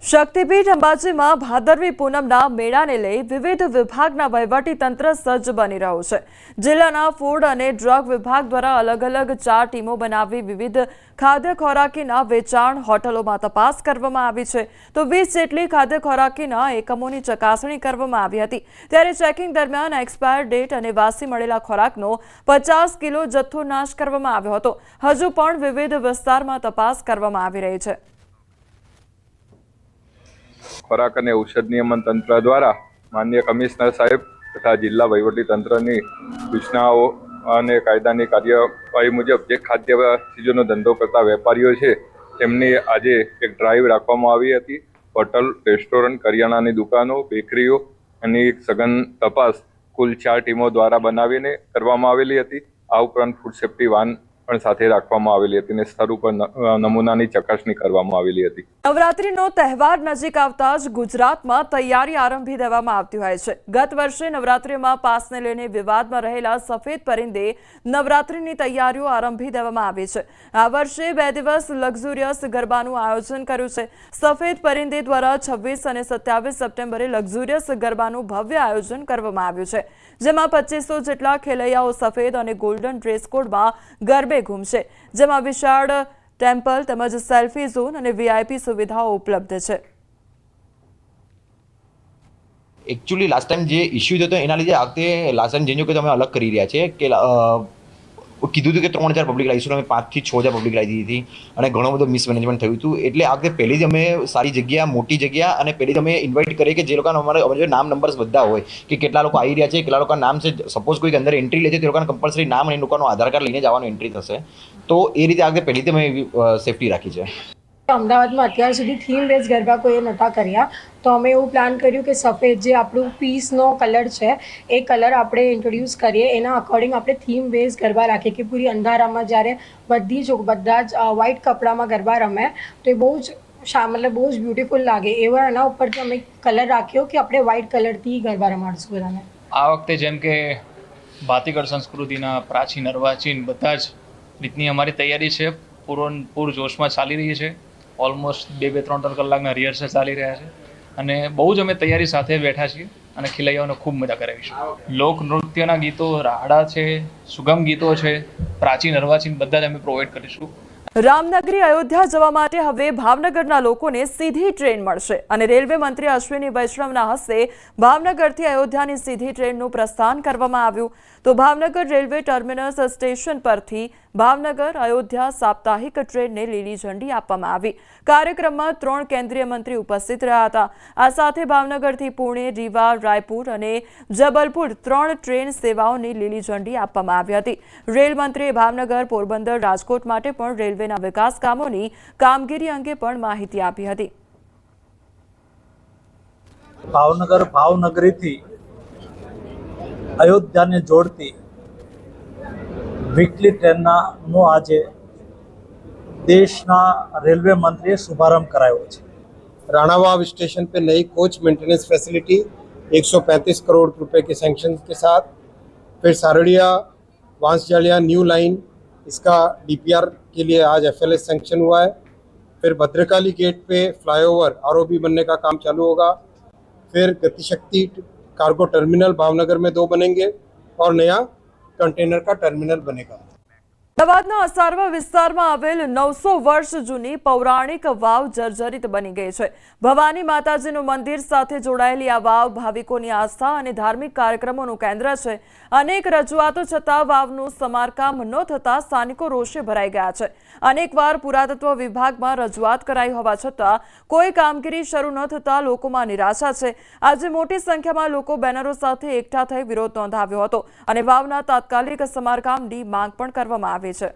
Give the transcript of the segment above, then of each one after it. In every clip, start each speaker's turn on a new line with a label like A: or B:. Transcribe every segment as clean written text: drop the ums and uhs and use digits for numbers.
A: શક્તિપીઠ અંબાજીમાં ભાદરવી પૂનમના મેળાને લઈ વિવિધ વિભાગના વહીવટી તંત્ર સજ્જ બની રહ્યું છે। જિલ્લાના ફૂડ અને ડ્રગ વિભાગ દ્વારા અલગ અલગ 4 ટીમો બનાવી વિવિધ ખાદ્ય ખોરાકીના વેચાણ હોટલોમાં તપાસ કરવામાં આવી છે, તો 20 જેટલી ખાદ્ય ખોરાકીના એકમોની ચકાસણી કરવામાં આવી હતી। ત્યારે ચેકિંગ દરમિયાન એક્સપાયર ડેટ અને વાસી મળેલા ખોરાકનો 50 કિલો જથ્થો નાશ કરવામાં આવ્યો હતો। હજુ પણ વિવિધ વિસ્તારમાં તપાસ કરવામાં આવી રહી છે।
B: ખોરાક અને ઔષધ નિયમન તંત્ર દ્વારા માનનીય કમિશનર સાહેબ તથા જિલ્લા વહીવટી તંત્રની સૂચનાઓ અને કાયદાની કાર્યવાહી મુજબ જે ખાદ્ય ચીજોનો ધંધો કરતા વેપારીઓ છે તેમની આજે એક ડ્રાઈવ રાખવામાં આવી હતી। હોટલ, રેસ્ટોરન્ટ, કરિયાણાની દુકાનો, બેકરીઓ અને સઘન તપાસ કુલ 4 ટીમો દ્વારા બનાવીને કરવામાં આવેલી હતી। આ ઉપરાંત ફૂડ સેફ્ટી વાન પણ સાથે રાખવામાં આવેલી હતી અને સ્થળ ઉપર નમૂનાની ચકાસણી કરવામાં આવેલી હતી।
A: નવરાત્રીનો તહેવાર નજીક આવતા જ ગુજરાતમાં તૈયારી આરંભી દેવામાં આવતી હોય છે। ગત વર્ષે નવરાત્રીમાં પાસને લઈને વિવાદમાં રહેલા સફેદ પરિંદે નવરાત્રીની તૈયારીઓ આરંભી દેવામાં આવી છે। આ વર્ષે 2 દિવસ લક્ઝુરિયસ ગરબાનું આયોજન કર્યું છે। સફેદ પરિંદે દ્વારા 26 અને 27 સપ્ટેમ્બરે લક્ઝુરિયસ ગરબાનું ભવ્ય આયોજન કરવામાં આવ્યું છે, જેમાં 2500 જેટલા ખેલૈયાઓ સફેદ અને ગોલ્ડન ડ્રેસ કોડમાં ગરબે ઘૂમશે, જેમાં વિશાળ ટેમ્પલ તેમજ સેલ્ફી ઝોન અને વીઆઈપી સુવિધાઓ ઉપલબ્ધ છે।
C: एक्चुअली लास्ट टाइम जो इश्यू थो एना लीधे आ वखते लास्ट टाइम जेनो के अमे अलग करी रह्या छे के कीधुं हतुं के 3000 पब्लिक लावीशुं, अमे 5 થી 6000 पब्लिक लाई दीधी थी અને ઘણો બધો મિસમેનેજમેન્ટ થયું હતું। એટલે આ વખતે પહેલી જ અમે સારી જગ્યા, મોટી જગ્યા અને પહેલી જ અમે ઇન્વાઇટ કરીએ કે જે લોકોને અમારે નામ નંબર્સ બધા હોય કે કેટલા લોકો આવી રહ્યા છે, કેટલા લોકોના નામ છે। સપોઝ કોઈ અંદર એન્ટ્રી લે છે તે લોકોને કમ્પલસરી નામ અને એ લોકોનો આધાર કાર્ડ લઈને જવાનું એન્ટ્રી થશે। તો એ રીતે આ વખતે પહેલીથી અમે સેફટી રાખી છે।
D: અમદાવાદમાં અત્યાર સુધી થીમ બેઝ ગરબા કોઈએ નહોતા કર્યા, તો અમે એવું પ્લાન કર્યું કે સફેદ જે આપણું પીસનો કલર છે એ કલર આપણે ઇન્ટ્રોડ્યુસ કરીએ, એના અકોર્ડિંગ આપણે થીમ બેઝ ગરબા રાખીએ કે પૂરી અંધારામાં જ્યારે બધા જ વ્હાઇટ કપડામાં ગરબા રમે તો એ બહુ જ મતલબ બહુ જ બ્યુટીફુલ લાગે। એવા એના ઉપરથી અમે કલર રાખ્યો કે આપણે વ્હાઇટ કલરથી ગરબા રમાડશું બધાને।
E: આ વખતે જેમ કે ભાતીગળ સંસ્કૃતિના પ્રાચીન અર્વાચીન બધા જ રીતની અમારી તૈયારી છે, પૂર જોશમાં ચાલી રહી છે। ઓલમોસ્ટ 2-3 કલાકના રિહર્સલ ચાલી રહ્યા છે અને બહુ જ અમે તૈયારી સાથે બેઠા છીએ અને ખેલૈયાઓને ખૂબ મજા કરાવીશું। લોકનૃત્યના ગીતો, રાહડા છે, સુગમ ગીતો છે, પ્રાચીન અર્વાચીન બધા જ અમે પ્રોવાઈડ કરીશું।
A: રામનગરી અયોધ્યા જવા માટે હવે ભાવનગરના લોકોને સીધી ટ્રેન મળશે અને રેલવે મંત્રી અશ્વિની વૈષ્ણવના હસ્તે ભાવનગરથી અયોધ્યાની સીધી ટ્રેનનું પ્રસ્થાન કરવામાં આવ્યું। તો ભાવનગર રેલવે ટર્મિનસ સ્ટેશન પરથી ભાવનગર અયોધ્યા સાપ્તાહિક ટ્રેનને લીલી ઝંડી આપવામાં આવી। કાર્યક્રમમાં 3 કેન્દ્રીય મંત્રી ઉપસ્થિત રહ્યા હતા। આ સાથે ભાવનગરથી પુણે, રીવા, રાયપુર અને જબલપુર 3 ટ્રેન સેવાઓની લીલી ઝંડી આપવામાં આવી હતી। રેલ મંત્રીએ ભાવનગર, પોરબંદર, રાજકોટ માટે પણ રેલવેના વિકાસ કામોની કામગીરી અંગે પણ માહિતી આપી હતી।
F: ભાવનગરીથી અયોધ્યાને જોડતી વીકલી ટ્રેનનો આજે દેશના રેલવે મંત્રીએ શુભારંभ करायो છે।
G: राणावाव स्टेशन पे नई कोच मेंटेनेंस फैसिलिटी 135 करोड़ रुपए के सैंक्शन के साथ, फिर सारड़िया वांसजालिया न्यू लाइन इसका डीपीआर के लिए आज एफएलएस सैंक्शन हुआ है। फिर भद्रकाली गेट पे फ्लाईओवर आरओबी बनने का काम चालू होगा। फिर गतिशक्ति कार्गो टर्मिनल भावनगर में 2 बनेंगे और नया कंटेनर का टर्मिनल बनेगा।
A: અમદાવાદના અસારવા વિસ્તારમાં આવેલ 900 વર્ષ જૂની પૌરાણિક વાવ જર્જરિત બની ગઈ છે। ભવાની માતાજીનું મંદિર સાથે જોડાયેલી આ વાવ ભાવિકોની આસ્થા અને ધાર્મિક કાર્યક્રમોનું કેન્દ્ર છે। અનેક રજૂઆતો છતાં વાવનું સમારકામ ન થતાં સ્થાનિકો રોષે ભરાઈ ગયા છે। અનેકવાર પુરાતત્વ વિભાગમાં રજૂઆત કરાઈ હોવા છતાં કોઈ કામગીરી શરૂ ન થતાં લોકોમાં નિરાશા છે। આજે મોટી સંખ્યામાં લોકો બેનરો સાથે એકઠા થઈ વિરોધ નોંધાવ્યો હતો અને વાવના તાત્કાલિક સમારકામની માંગ પણ કરવામાં આવી છે।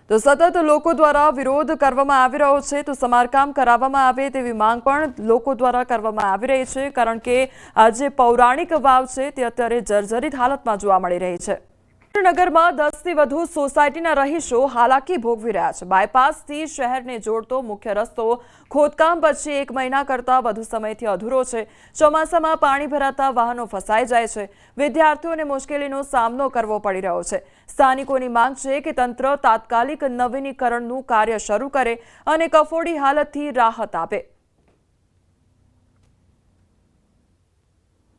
A: તો સતત લોકો દ્વારા વિરોધ કરવામાં આવી રહ્યો છે, તો સમારકામ કરાવવામાં આવે તેવી માંગ પણ લોકો દ્વારા કરવામાં આવી રહી છે, કારણ કે આ જે પૌરાણિક વાવ છે તે અત્યારે જર્જરિત હાલતમાં જોવા મળી રહી છે। નગરમાં 10 થી વધુ સોસાયટીના રહીશો હાલાકી ભોગવી રહ્યા છે. બાયપાસથી શહેરને જોડતો મુખ્ય રસ્તો ખોદકામ પછી 1 મહિના કરતાં વધુ સમયથી અધૂરો છે. ચોમાસામાં પાણી ભરાતા વાહનો ફસાઈ જાય છે. વિદ્યાર્થીઓને મુશ્કેલીનો સામનો કરવો પડી રહ્યો છે. સ્થાનિકોની માંગ છે કે તંત્ર તાત્કાલિક નવીનીકરણનું કાર્ય શરૂ કરે અને કફોડી હાલતથી રાહત આપે.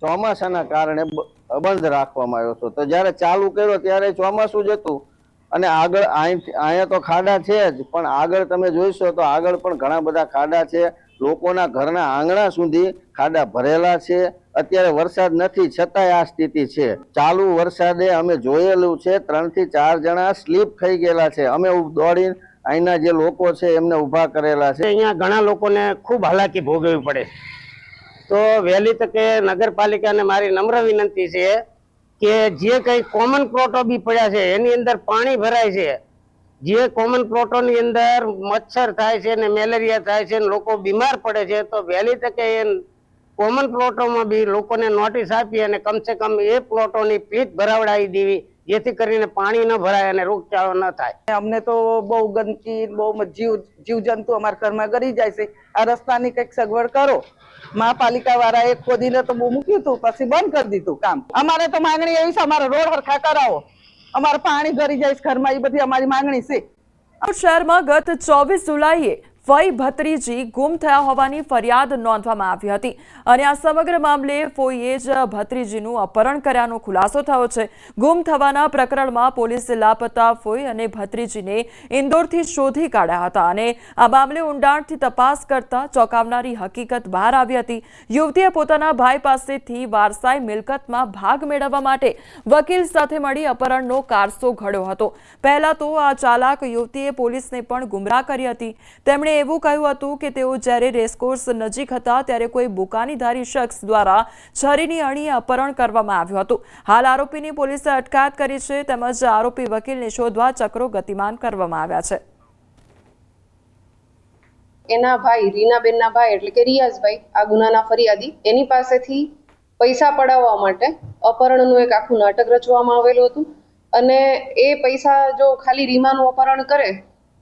H: ચોમાસાના કારણે બંધ રાખવામાં આવ્યો હતો. તો જ્યારે ચાલુ કર્યો ત્યારે ચોમાસું જ હતું અને આગળ અહીંયા તો ખાડા છે જ, પણ આગળ તમે જોઈશો તો આગળ પણ ઘણા બધા ખાડા છે. લોકોના ઘરના આંગણા સુધી ખાડા ભરેલા છે. અત્યારે વરસાદ નથી છતાંય આ સ્થિતિ છે. ચાલુ વરસાદે અમે જોયેલું છે 3 થી 4 જણા સ્લીપ થઈ ગયેલા છે. અમે દોડીને અહીંના જે લોકો છે એમને ઊભા કરેલા છે.
I: અહીંયા ઘણા લોકોને ખૂબ હાલાકી ભોગવવી પડે. તો વહેલી તકે નગરપાલિકાને મારી નમ્ર વિનંતી છે કે જે કંઈ કોમન પ્લોટો બી પડ્યા છે એની અંદર પાણી ભરાય છે. જે કોમન પ્લોટોની અંદર મચ્છર થાય છે ને મેલેરિયા થાય છે ને લોકો બીમાર પડે છે, તો વહેલી તકે એ કોમન પ્લોટોમાં બી લોકોને નોટિસ આપી અને કમસે કમ એ પ્લોટોની પ્લીટ ભરાવડાવી દેવી, જેથી કરીને પાણી ન ભરાય અને રોગચાળો ન થાય.
J: અમને તો બહુ ગંદકી, બહુ જીવજંતુ અમારા ઘરમાં ગરી જાય છે. આ રસ્તાની કંઈક સગવડ કરો. મહાપાલિકા વાળાએ ખોદીને તો બહુ મૂક્યું હતું, પછી બંધ કરી દીધું કામ. અમારે તો માંગણી એવી છે, અમારો રોડ હરખા કરાવો, અમારે પાણી ભરી જાય છે ઘરમાં, એ બધી અમારી માંગણી છે.
A: શહેરમાં ગત 24 જુલાઈએ ફઈ ભત્રીજી ગુમ થયા હોવાની ફરિયાદ નોંધવામાં આવી હતી અને આ સમગ્ર મામલે ફોઈએ જ ભત્રીજીનું અપહરણ કર્યાનો ખુલાસો થયો છે. ગુમ થવાના પ્રકરણમાં પોલીસે લાપતા ફોઈ અને ભત્રીજીને ઇન્દોરથી શોધી કાઢ્યા હતા અને આ મામલે ઊંડાણથી તપાસ કરતા ચોંકાવનારી હકીકત બહાર આવી હતી. યુવતીએ પોતાના ભાઈ પાસેથી વારસાઈ મિલકતમાં ભાગ મેળવવા માટે વકીલ સાથે મળી અપહરણનો કારસો ઘડ્યો હતો. પહેલા તો આ ચાલાક યુવતીએ પોલીસને પણ ગુમરાહ કરી હતી. તેમણે એવું કહ્યું હતું કે તેઓ જ્યારે રેસકોર્સ નજીક હતા ત્યારે કોઈ બુકાનીધારી શખ્સ દ્વારા છરીની અણીએ અપહરણ કરવામાં આવ્યું હતું. હાલ આરોપીની પોલીસે અટકાયત કરી છે તેમજ આરોપી વકીલને શોધવા ચક્રો ગતિમાન કરવામાં આવ્યા છે.
K: એના ભાઈ રીનાબેનના ભાઈ એટલે કે રિયાઝભાઈ આ ગુનાના ફરિયાદી, એની પાસેથી પૈસા પડાવવા માટે અપહરણનું એક આખું નાટક રચવામાં આવેલું હતું અને એ પૈસા જો ખાલી રીમાનું અપહરણ કરે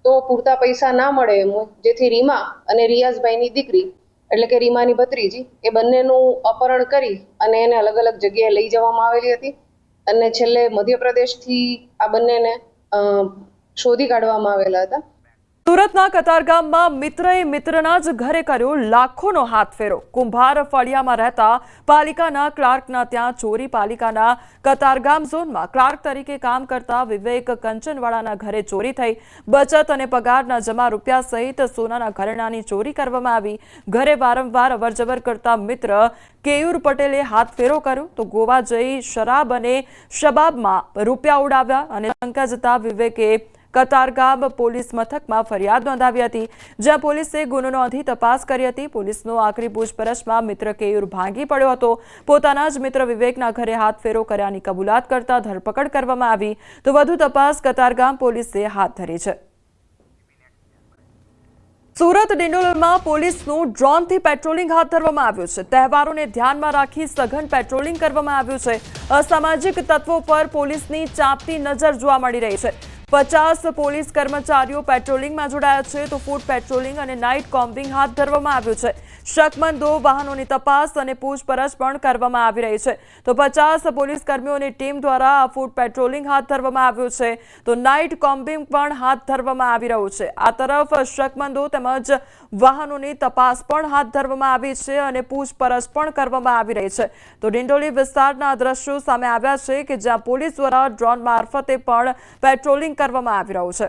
K: તો પૂરતા પૈસા ના મળે એમ, જેથી રીમા અને રિયાઝભાઈની દીકરી એટલે કે રીમાની ભત્રીજી એ બંનેનું અપહરણ કરી અને એને અલગ અલગ જગ્યાએ લઈ જવામાં આવેલી હતી અને છેલ્લે મધ્યપ્રદેશથી આ બંનેને શોધી કાઢવામાં આવેલા હતા.
A: સુરતના કતારગામમાં મિત્રએ મિત્રના જ ઘરે કર્યો લાખોનો હાથ ફેરો. કુંભાર ફળિયામાં રહેતા પાલિકાના ક્લાર્કના ત્યાં ચોરી. પાલિકાના કતારગામ ઝોનમાં ક્લાર્ક તરીકે કામ કરતા વિવેક કંચનવાળાના ઘરે ચોરી થઈ. બચત અને પગારના જમા રૂપિયા સહિત સોનાના ઘરેણાની ચોરી કરવામાં આવી. ઘરે વારંવાર અવરજવર કરતા મિત્ર કેયુર પટેલે હાથ ફેરો કર્યો તો ગોવા જઈ શરાબ અને શબાબમાં રૂપિયા ઉડાવ્યા અને શંકા જતા વિવેકે કતારગામ પોલીસ મથકમાં ફરિયાદ નોંધાવી હતી, જ્યાં પોલીસે ગુનો નોંધી તપાસ કરી હતી. પોલીસનો આખરી પૂછપરછમાં મિત્ર કેયુર ભાંગી પડ્યો હતો. પોતાના જ મિત્ર વિવેકના ઘરે હાથ ફેરો કર્યાની કબૂલાત કરતા ધરપકડ કરવામાં આવી તો વધુ તપાસ કતારગામ પોલીસે હાથ ધરી છે. સુરત ડિંડોલીમાં પોલીસનું ડ્રોનથી પેટ્રોલિંગ હાથ ધરવામાં આવ્યું છે. તહેવારોને ધ્યાનમાં રાખી સઘન પેટ્રોલિંગ કરવામાં આવ્યું છે. અસામાજિક તત્વો પર પોલીસની ચાંપતી નજર જોવા મળી રહી છે. 50 પોલીસ કર્મચારીઓ પેટ્રોલિંગમાં જોડાયા છે તો ફૂટ પેટ્રોલિંગ અને નાઇટ કોમ્બિંગ હાથ ધરવામાં આવ્યું છે. શકમંદો વાહનોની તપાસ અને પૂછપરછ પણ કરવામાં આવી રહી છે. તો 50 પોલીસ કર્મીઓની ટીમ દ્વારા આ ફૂટ પેટ્રોલિંગ હાથ ધરવામાં આવ્યું છે તો નાઇટ કોમ્બિંગ પણ હાથ ધરવામાં આવી રહ્યું છે. આ તરફ શકમંદો તેમજ વાહનોની તપાસ પણ હાથ ધરવામાં આવી છે અને પૂછપરછ પણ કરવામાં આવી રહી છે. તો ડિંડોલી વિસ્તારના દ્રશ્યો સામે આવ્યા છે કે જ્યાં પોલીસ દ્વારા ડ્રોન મારફતે પણ પેટ્રોલિંગ કરવામાં આવી રહ્યું છે.